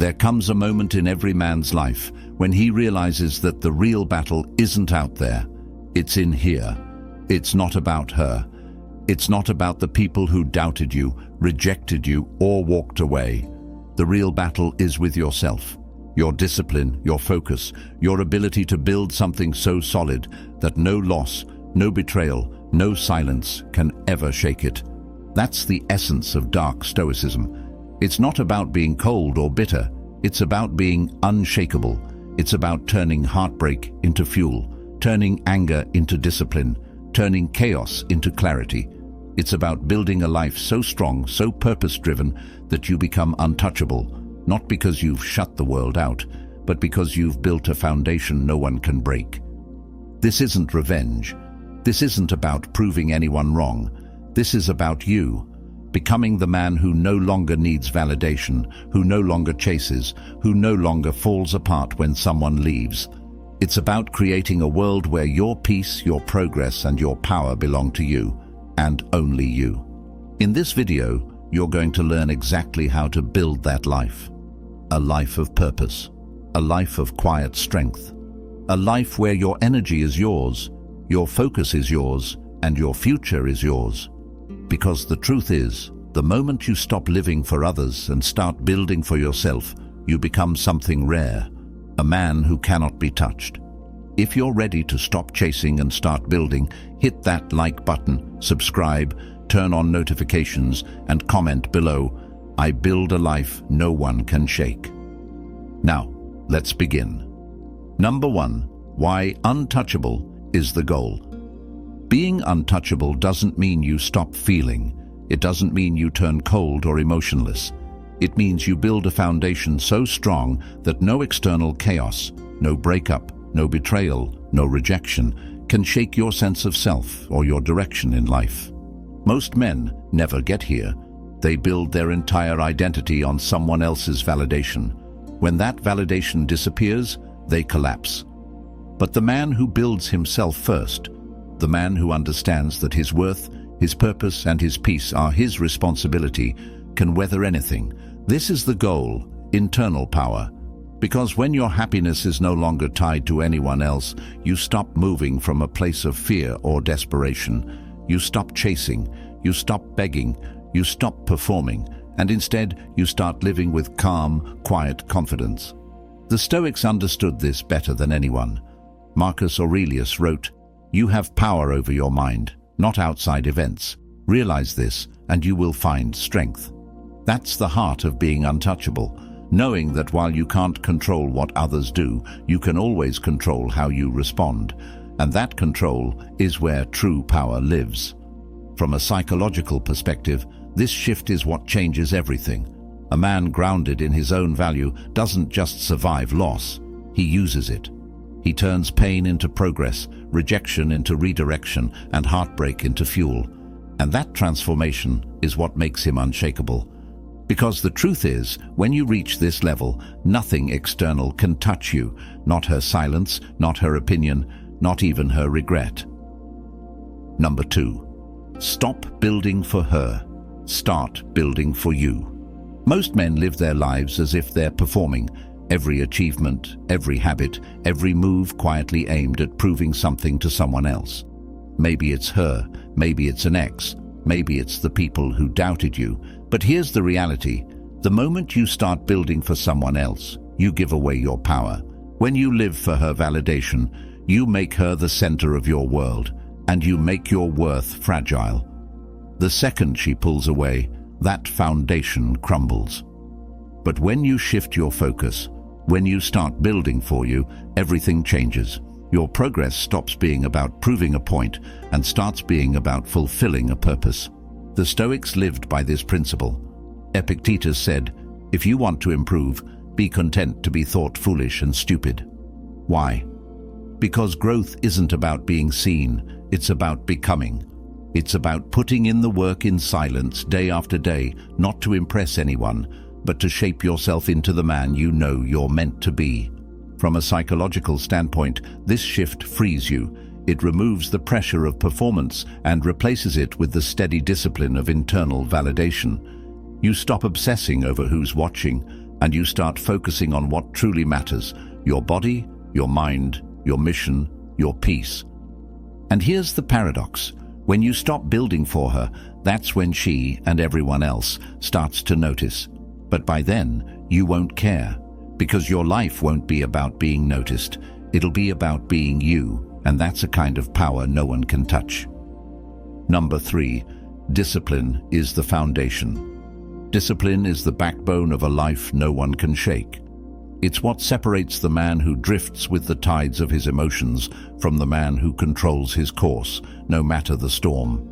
There comes a moment in every man's life when he realizes that the real battle isn't out there, it's in here. It's not about her. It's not about the people who doubted you, rejected you, or walked away. The real battle is with yourself. Your discipline, your focus, your ability to build something so solid that no loss, no betrayal, no silence can ever shake it. That's the essence of dark Stoicism. It's not about being cold or bitter. It's about being unshakable. It's about turning heartbreak into fuel, turning anger into discipline, turning chaos into clarity. It's about building a life so strong, so purpose-driven that you become untouchable, not because you've shut the world out, but because you've built a foundation no one can break. This isn't revenge. This isn't about proving anyone wrong. This is about you, becoming the man who no longer needs validation, who no longer chases, who no longer falls apart when someone leaves. It's about creating a world where your peace, your progress, and your power belong to you, and only you. In this video, you're going to learn exactly how to build that life. A life of purpose, a life of quiet strength, a life where your energy is yours, your focus is yours, and your future is yours. Because the truth is, the moment you stop living for others and start building for yourself, you become something rare, a man who cannot be touched. If you're ready to stop chasing and start building, hit that like button, subscribe, turn on notifications, and comment below, "I build a life no one can shake." Now, let's begin. Number 1, why untouchable is the goal. Being untouchable doesn't mean you stop feeling. It doesn't mean you turn cold or emotionless. It means you build a foundation so strong that no external chaos, no breakup, no betrayal, no rejection can shake your sense of self or your direction in life. Most men never get here. They build their entire identity on someone else's validation. When that validation disappears, they collapse. But the man who builds himself first, the man who understands that his worth, his purpose, and his peace are his responsibility, can weather anything. This is the goal, internal power. Because when your happiness is no longer tied to anyone else, you stop moving from a place of fear or desperation. You stop chasing, you stop begging, you stop performing, and instead you start living with calm, quiet confidence. The Stoics understood this better than anyone. Marcus Aurelius wrote, "You have power over your mind, not outside events. Realize this, and you will find strength." That's the heart of being untouchable, knowing that while you can't control what others do, you can always control how you respond. And that control is where true power lives. From a psychological perspective, this shift is what changes everything. A man grounded in his own value doesn't just survive loss, he uses it. He turns pain into progress, rejection into redirection, and heartbreak into fuel. And that transformation is what makes him unshakable. Because the truth is, when you reach this level, nothing external can touch you. Not her silence, not her opinion, not even her regret. Number 2, stop building for her. Start building for you. Most men live their lives as if they're performing. Every achievement, every habit, every move quietly aimed at proving something to someone else. Maybe it's her, maybe it's an ex, maybe it's the people who doubted you. But here's the reality. The moment you start building for someone else, you give away your power. When you live for her validation, you make her the center of your world, and you make your worth fragile. The second she pulls away, that foundation crumbles. But when you shift your focus, when you start building for you, everything changes. Your progress stops being about proving a point and starts being about fulfilling a purpose. The Stoics lived by this principle. Epictetus said, "If you want to improve, be content to be thought foolish and stupid." Why? Because growth isn't about being seen, it's about becoming. It's about putting in the work in silence day after day, not to impress anyone, but to shape yourself into the man you know you're meant to be. From a psychological standpoint, this shift frees you. It removes the pressure of performance and replaces it with the steady discipline of internal validation. You stop obsessing over who's watching and you start focusing on what truly matters: your body, your mind, your mission, your peace. And here's the paradox. When you stop building for her, that's when she and everyone else starts to notice. But by then, you won't care, because your life won't be about being noticed. It'll be about being you, and that's a kind of power no one can touch. Number 3, discipline is the foundation. Discipline is the backbone of a life no one can shake. It's what separates the man who drifts with the tides of his emotions from the man who controls his course, no matter the storm.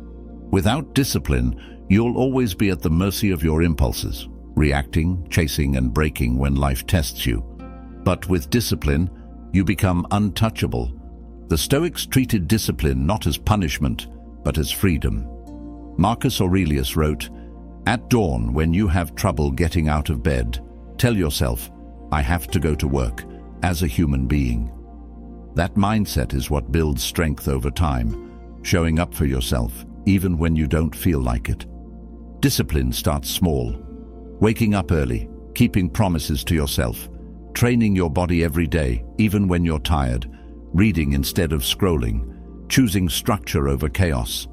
Without discipline, you'll always be at the mercy of your impulses, reacting, chasing, and breaking when life tests you. But with discipline, you become untouchable. The Stoics treated discipline not as punishment, but as freedom. Marcus Aurelius wrote, "At dawn, when you have trouble getting out of bed, tell yourself, I have to go to work, as a human being." That mindset is what builds strength over time, showing up for yourself, even when you don't feel like it. Discipline starts small. Waking up early, keeping promises to yourself, training your body every day, even when you're tired, reading instead of scrolling, choosing structure over chaos.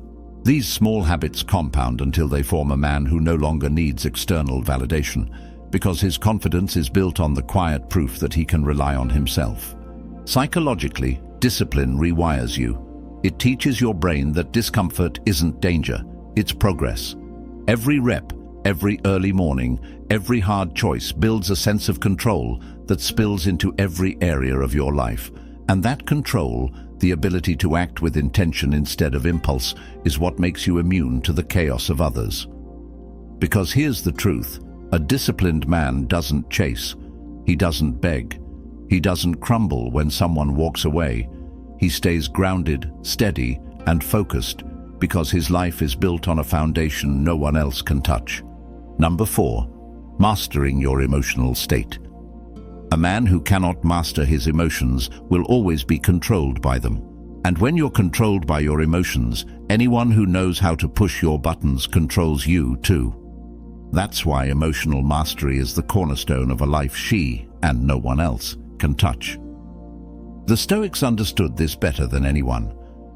These small habits compound until they form a man who no longer needs external validation, because his confidence is built on the quiet proof that he can rely on himself. Psychologically, discipline rewires you. It teaches your brain that discomfort isn't danger, it's progress. Every rep, every early morning, every hard choice builds a sense of control that spills into every area of your life. And that control, the ability to act with intention instead of impulse, is what makes you immune to the chaos of others. Because here's the truth. A disciplined man doesn't chase. He doesn't beg. He doesn't crumble when someone walks away. He stays grounded, steady, and focused, because his life is built on a foundation no one else can touch. Number 4, mastering your emotional state. A man who cannot master his emotions will always be controlled by them. And when you're controlled by your emotions, anyone who knows how to push your buttons controls you too. That's why emotional mastery is the cornerstone of a life she, and no one else, can touch. The Stoics understood this better than anyone.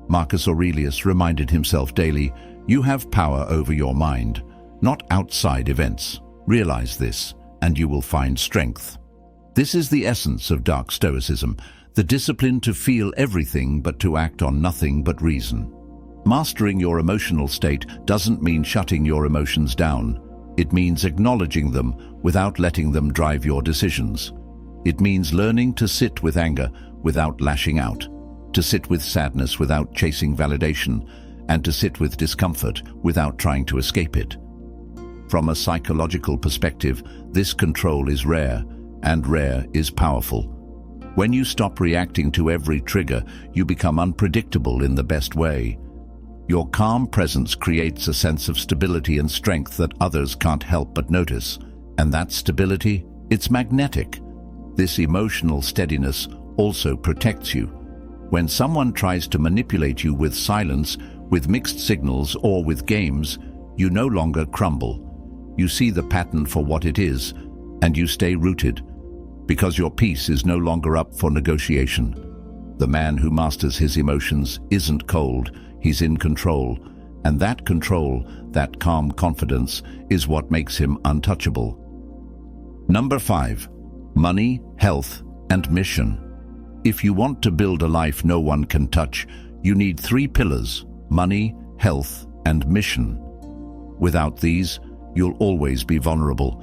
Marcus Aurelius reminded himself daily, "You have power over your mind, not outside events. Realize this, and you will find strength." This is the essence of dark Stoicism, the discipline to feel everything but to act on nothing but reason. Mastering your emotional state doesn't mean shutting your emotions down. It means acknowledging them without letting them drive your decisions. It means learning to sit with anger without lashing out, to sit with sadness without chasing validation, and to sit with discomfort without trying to escape it. From a psychological perspective, this control is rare, and rare is powerful. When you stop reacting to every trigger, you become unpredictable in the best way. Your calm presence creates a sense of stability and strength that others can't help but notice. And that stability, it's magnetic. This emotional steadiness also protects you. When someone tries to manipulate you with silence, with mixed signals, or with games, you no longer crumble. You see the pattern for what it is, and you stay rooted, because your peace is no longer up for negotiation. The man who masters his emotions isn't cold, he's in control, and that control, that calm confidence, is what makes him untouchable. Number 5, money, health, and mission. If you want to build a life no one can touch, you need 3 pillars: money, health, and mission. Without these, you'll always be vulnerable,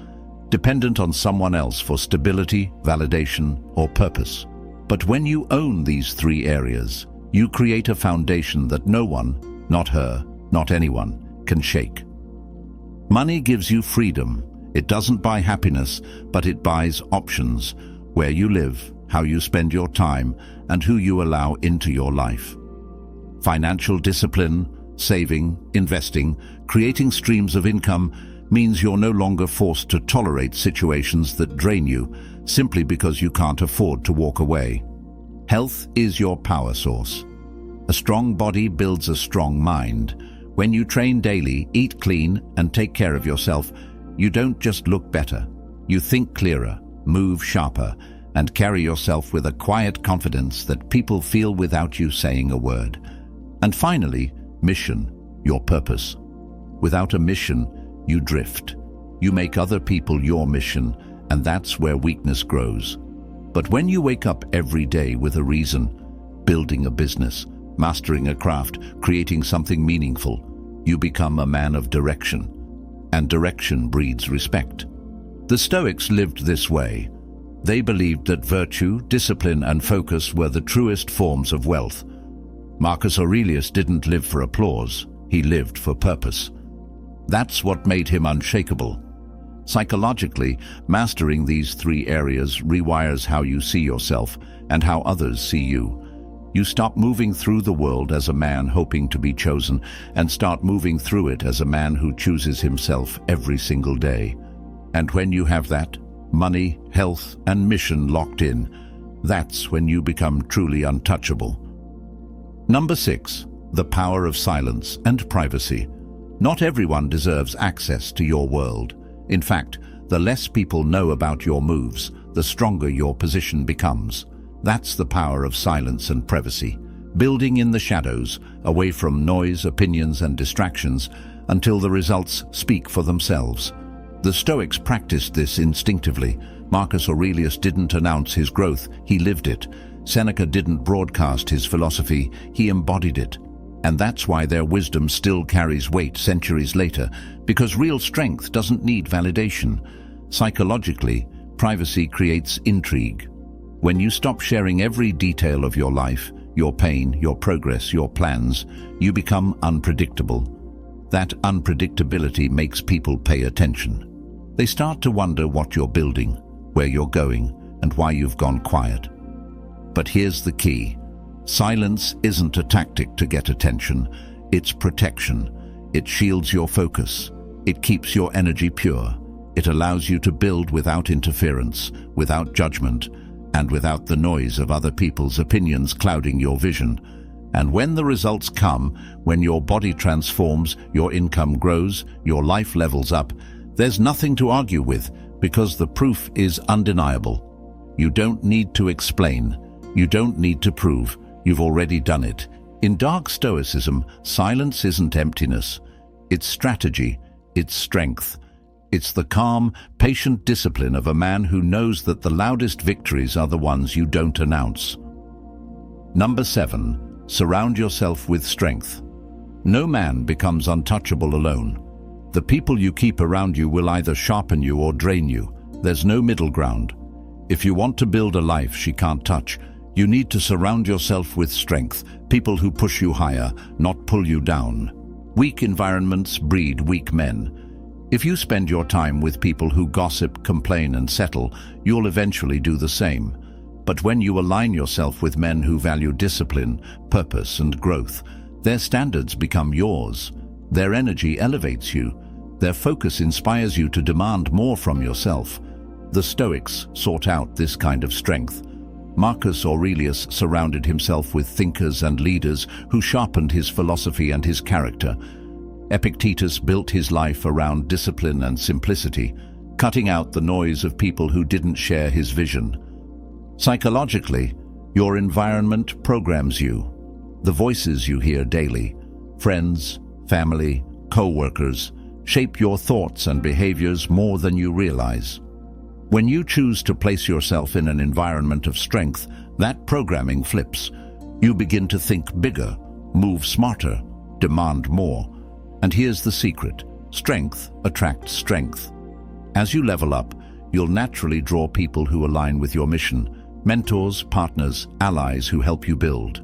dependent on someone else for stability, validation, or purpose. But when you own these 3 areas, you create a foundation that no one, not her, not anyone, can shake. Money gives you freedom. It doesn't buy happiness, but it buys options: where you live, how you spend your time, and who you allow into your life. Financial discipline, saving, investing, creating streams of income means you're no longer forced to tolerate situations that drain you simply because you can't afford to walk away. Health is your power source. A strong body builds a strong mind. When you train daily, eat clean, and take care of yourself, you don't just look better. You think clearer, move sharper, and carry yourself with a quiet confidence that people feel without you saying a word. And finally, mission, your purpose. Without a mission, you drift. You make other people your mission, and that's where weakness grows. But when you wake up every day with a reason, building a business, mastering a craft, creating something meaningful, you become a man of direction. And direction breeds respect. The Stoics lived this way. They believed that virtue, discipline, and focus were the truest forms of wealth. Marcus Aurelius didn't live for applause, he lived for purpose. That's what made him unshakable. Psychologically, mastering these three areas rewires how you see yourself and how others see you. You stop moving through the world as a man hoping to be chosen and start moving through it as a man who chooses himself every single day. And when you have that, money, health, and mission locked in, that's when you become truly untouchable. Number 6, the power of silence and privacy. Not everyone deserves access to your world. In fact, the less people know about your moves, the stronger your position becomes. That's the power of silence and privacy. Building in the shadows, away from noise, opinions, and distractions, until the results speak for themselves. The Stoics practiced this instinctively. Marcus Aurelius didn't announce his growth, he lived it. Seneca didn't broadcast his philosophy, he embodied it. And that's why their wisdom still carries weight centuries later, because real strength doesn't need validation. Psychologically, privacy creates intrigue. When you stop sharing every detail of your life, your pain, your progress, your plans, you become unpredictable. That unpredictability makes people pay attention. They start to wonder what you're building, where you're going, and why you've gone quiet. But here's the key. Silence isn't a tactic to get attention. It's protection. It shields your focus. It keeps your energy pure. It allows you to build without interference, without judgment, and without the noise of other people's opinions clouding your vision. And when the results come, when your body transforms, your income grows, your life levels up, there's nothing to argue with, because the proof is undeniable. You don't need to explain. You don't need to prove. You've already done it. In dark Stoicism, silence isn't emptiness. It's strategy. It's strength. It's the calm, patient discipline of a man who knows that the loudest victories are the ones you don't announce. Number 7. Surround yourself with strength. No man becomes untouchable alone. The people you keep around you will either sharpen you or drain you. There's no middle ground. If you want to build a life she can't touch, you need to surround yourself with strength, people who push you higher, not pull you down. Weak environments breed weak men. If you spend your time with people who gossip, complain, and settle, you'll eventually do the same. But when you align yourself with men who value discipline, purpose, and growth, their standards become yours. Their energy elevates you. Their focus inspires you to demand more from yourself. The Stoics sought out this kind of strength. Marcus Aurelius surrounded himself with thinkers and leaders who sharpened his philosophy and his character. Epictetus built his life around discipline and simplicity, cutting out the noise of people who didn't share his vision. Psychologically, your environment programs you. The voices you hear daily, friends, family, co-workers, shape your thoughts and behaviors more than you realize. When you choose to place yourself in an environment of strength, that programming flips. You begin to think bigger, move smarter, demand more. And here's the secret. Strength attracts strength. As you level up, you'll naturally draw people who align with your mission, mentors, partners, allies who help you build.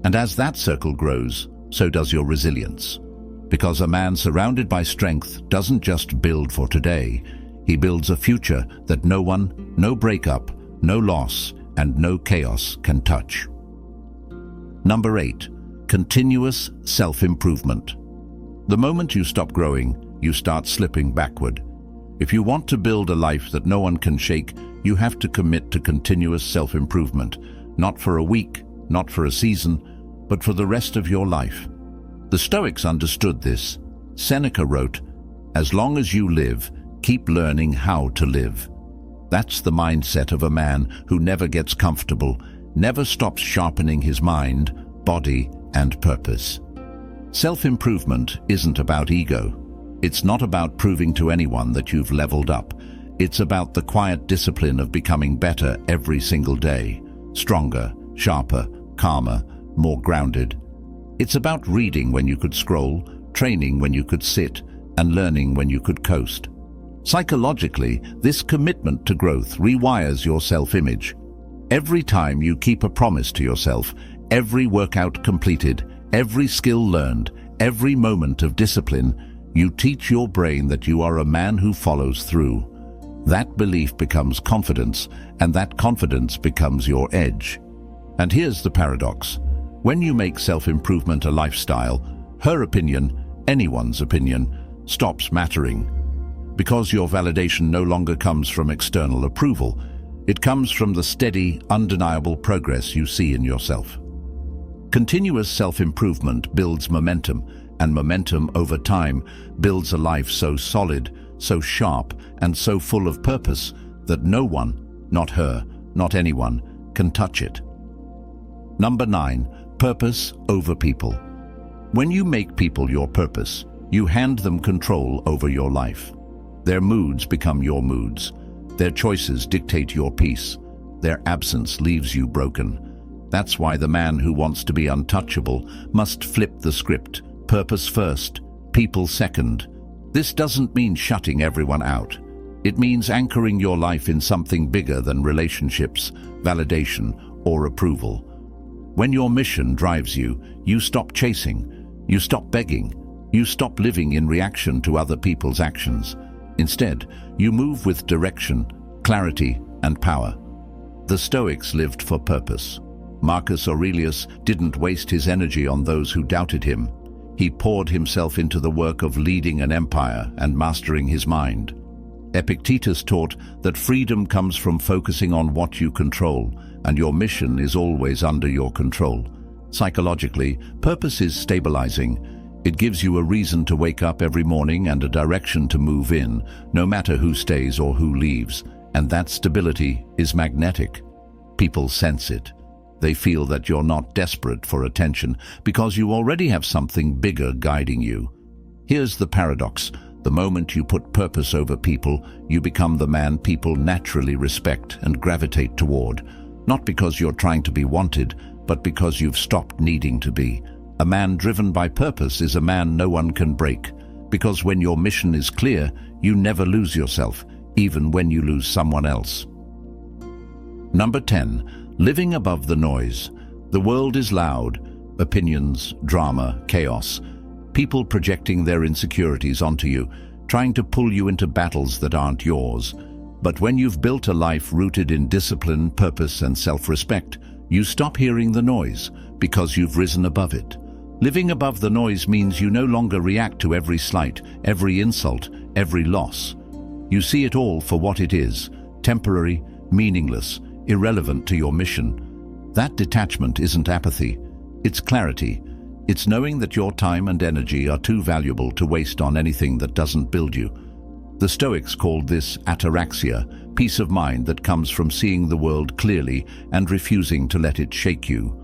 And as that circle grows, so does your resilience. Because a man surrounded by strength doesn't just build for today, he builds a future that no one, no breakup, no loss, and no chaos can touch. Number 8. Continuous self-improvement. The moment you stop growing, you start slipping backward. If you want to build a life that no one can shake, you have to commit to continuous self-improvement, not for a week, not for a season, but for the rest of your life. The Stoics understood this. Seneca wrote, "As long as you live, keep learning how to live." That's the mindset of a man who never gets comfortable, never stops sharpening his mind, body, and purpose. Self-improvement isn't about ego. It's not about proving to anyone that you've leveled up. It's about the quiet discipline of becoming better every single day, stronger, sharper, calmer, more grounded. It's about reading when you could scroll, training when you could sit, and learning when you could coast. Psychologically, this commitment to growth rewires your self-image. Every time you keep a promise to yourself, every workout completed, every skill learned, every moment of discipline, you teach your brain that you are a man who follows through. That belief becomes confidence, and that confidence becomes your edge. And here's the paradox. When you make self-improvement a lifestyle, her opinion, anyone's opinion, stops mattering. Because your validation no longer comes from external approval, it comes from the steady, undeniable progress you see in yourself. Continuous self-improvement builds momentum, and momentum over time builds a life so solid, so sharp, and so full of purpose that no one, not her, not anyone, can touch it. Number 9. Purpose over people. When you make people your purpose, you hand them control over your life. Their moods become your moods. Their choices dictate your peace. Their absence leaves you broken. That's why the man who wants to be untouchable must flip the script. Purpose first, people second. This doesn't mean shutting everyone out. It means anchoring your life in something bigger than relationships, validation, or approval. When your mission drives you, you stop chasing, you stop begging, you stop living in reaction to other people's actions. Instead, you move with direction, clarity, and power. The Stoics lived for purpose. Marcus Aurelius didn't waste his energy on those who doubted him. He poured himself into the work of leading an empire and mastering his mind. Epictetus taught that freedom comes from focusing on what you control, and your mission is always under your control. Psychologically, purpose is stabilizing. It gives you a reason to wake up every morning and a direction to move in, no matter who stays or who leaves. And that stability is magnetic. People sense it. They feel that you're not desperate for attention because you already have something bigger guiding you. Here's the paradox. The moment you put purpose over people, you become the man people naturally respect and gravitate toward. Not because you're trying to be wanted, but because you've stopped needing to be. A man driven by purpose is a man no one can break, because when your mission is clear, you never lose yourself, even when you lose someone else. Number 10. Living above the noise. The world is loud. Opinions, drama, chaos. People projecting their insecurities onto you, trying to pull you into battles that aren't yours. But when you've built a life rooted in discipline, purpose, and self-respect, you stop hearing the noise because you've risen above it. Living above the noise means you no longer react to every slight, every insult, every loss. You see it all for what it is, temporary, meaningless, irrelevant to your mission. That detachment isn't apathy, it's clarity. It's knowing that your time and energy are too valuable to waste on anything that doesn't build you. The Stoics called this ataraxia, peace of mind that comes from seeing the world clearly and refusing to let it shake you.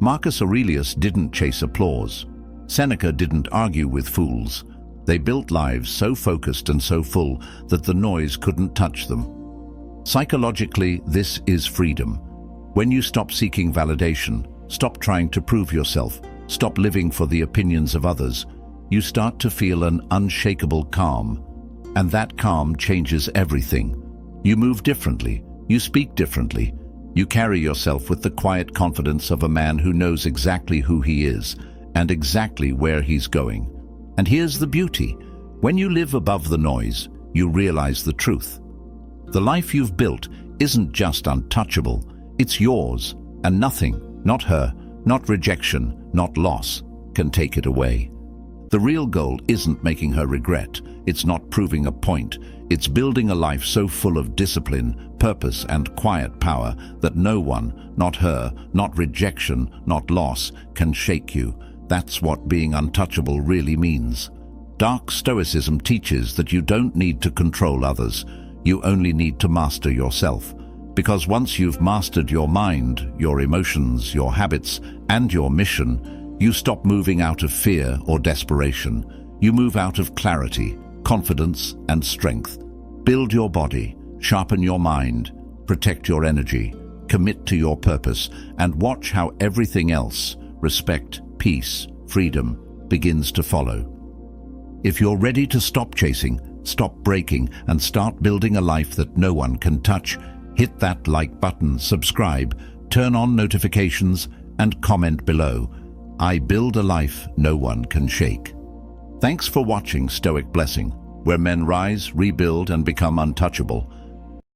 Marcus Aurelius didn't chase applause. Seneca didn't argue with fools. They built lives so focused and so full that the noise couldn't touch them. Psychologically, this is freedom. When you stop seeking validation, stop trying to prove yourself, stop living for the opinions of others, you start to feel an unshakable calm. And that calm changes everything. You move differently, you speak differently, you carry yourself with the quiet confidence of a man who knows exactly who he is and exactly where he's going. And here's the beauty. When you live above the noise, you realize the truth. The life you've built isn't just untouchable, it's yours, and nothing, not her, not rejection, not loss, can take it away. The real goal isn't making her regret, it's not proving a point, it's building a life so full of discipline, purpose, and quiet power that no one, not her, not rejection, not loss, can shake you. That's what being untouchable really means. Dark Stoicism teaches that you don't need to control others. You only need to master yourself. Because once you've mastered your mind, your emotions, your habits, and your mission, you stop moving out of fear or desperation. You move out of clarity, confidence, and strength. Build your body, sharpen your mind, protect your energy, commit to your purpose, and watch how everything else, respect, peace, freedom, begins to follow. If you're ready to stop chasing, stop breaking, and start building a life that no one can touch, hit that like button, subscribe, turn on notifications, and comment below. I build a life no one can shake. Thanks for watching Stoic Blessing, where men rise, rebuild, and become untouchable.